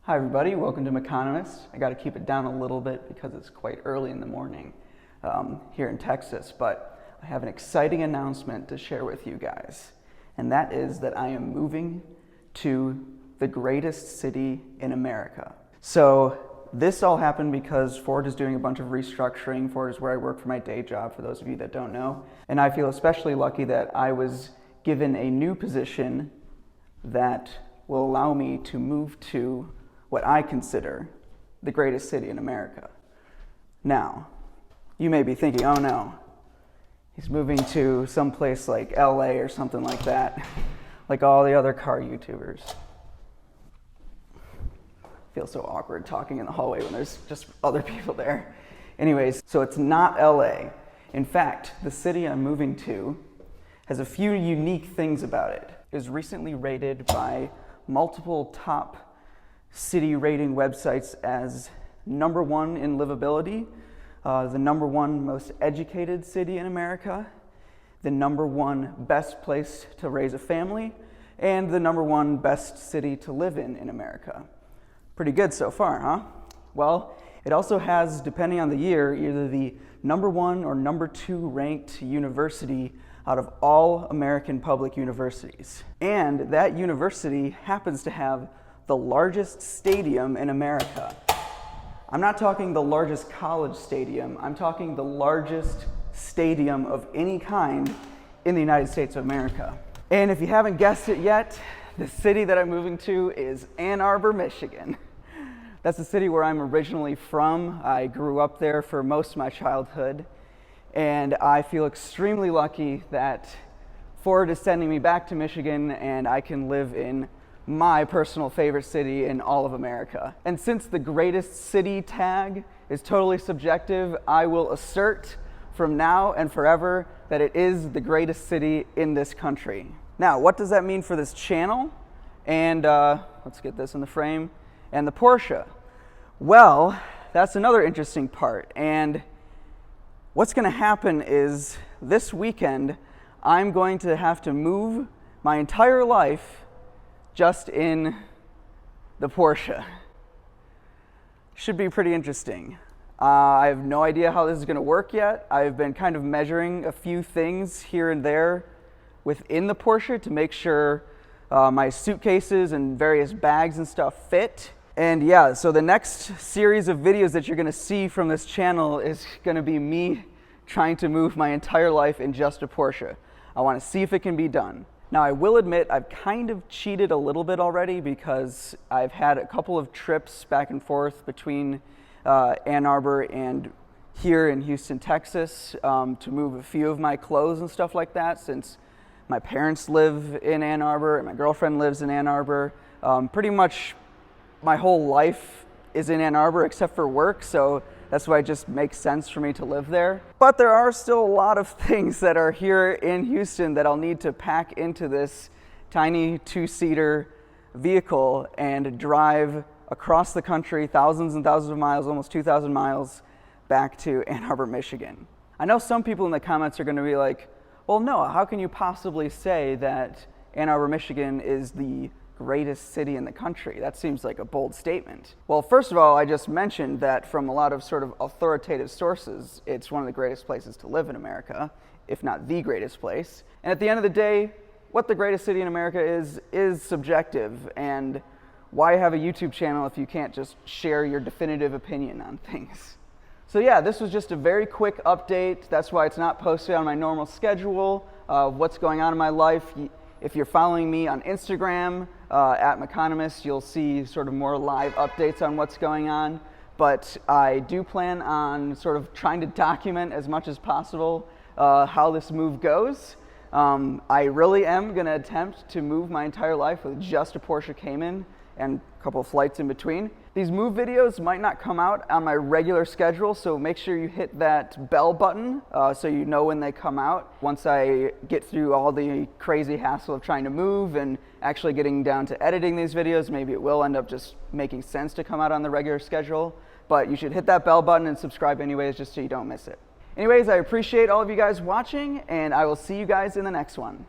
Hi everybody, welcome to Meconomist. I got to keep it down a little bit because it's quite early in the morning here in Texas, but I have an exciting announcement to share with you guys, and that is that I am moving to the greatest city in America. So this all happened because Ford is doing a bunch of restructuring. Ford is where I work for my day job, for those of you that don't know, and I feel especially lucky that I was given a new position that will allow me to move to what I consider the greatest city in America. Now, you may be thinking, oh no, he's moving to some place like LA or something like that, like all the other car YouTubers. Feels so awkward talking in the hallway when there's just other people there. Anyways, so it's not LA. In fact, the city I'm moving to has a few unique things about it. It was recently rated by multiple top city rating websites as #1 in livability, the #1 most educated city in America, the #1 best place to raise a family, and the #1 best city to live in America. Pretty good so far, huh? Well, it also has, depending on the year, either the #1 or #2 ranked university out of all American public universities. And that university happens to have the largest stadium in America. I'm not talking the largest college stadium, I'm talking the largest stadium of any kind in the United States of America. And if you haven't guessed it yet, the city that I'm moving to is Ann Arbor, Michigan. That's the city where I'm originally from. I grew up there for most of my childhood, and I feel extremely lucky that Ford is sending me back to Michigan and I can live in my personal favorite city in all of America. And since the greatest city tag is totally subjective, I will assert from now and forever that it is the greatest city in this country. Now, what does that mean for this channel? And let's get this in the frame. And the Porsche. Well, that's another interesting part. And what's going to happen is this weekend, I'm going to have to move my entire life just in the Porsche. Should be pretty interesting. I have no idea how this is going to work yet. I've been kind of measuring a few things here and there within the Porsche to make sure my suitcases and various bags and stuff fit. And yeah, so the next series of videos that you're going to see from this channel is going to be me trying to move my entire life in just a Porsche. I want to see if it can be done. Now, I will admit I've kind of cheated a little bit already because I've had a couple of trips back and forth between Ann Arbor and here in Houston, Texas, to move a few of my clothes and stuff like that, since my parents live in Ann Arbor and my girlfriend lives in Ann Arbor. Pretty much my whole life is in Ann Arbor except for work, so that's why it just makes sense for me to live there. But there are still a lot of things that are here in Houston that I'll need to pack into this tiny two-seater vehicle and drive across the country, thousands and thousands of miles, almost 2,000 miles, back to Ann Arbor, Michigan. I know some people in the comments are going to be like, well, Noah, how can you possibly say that Ann Arbor, Michigan is the greatest city in the country? That seems like a bold statement. Well, first of all, I just mentioned that from a lot of sort of authoritative sources, it's one of the greatest places to live in America, if not the greatest place. And at the end of the day, what the greatest city in America is subjective. And why have a YouTube channel if you can't just share your definitive opinion on things? So yeah, this was just a very quick update. That's why it's not posted on my normal schedule of what's going on in my life. If you're following me on Instagram, at Meconomist, you'll see sort of more live updates on what's going on. But I do plan on sort of trying to document as much as possible how this move goes. I really am going to attempt to move my entire life with just a Porsche Cayman and a couple of flights in between. These move videos might not come out on my regular schedule, so make sure you hit that bell button so you know when they come out. Once I get through all the crazy hassle of trying to move and actually getting down to editing these videos, maybe it will end up just making sense to come out on the regular schedule. But you should hit that bell button and subscribe anyways, just so you don't miss it. Anyways, I appreciate all of you guys watching, and I will see you guys in the next one.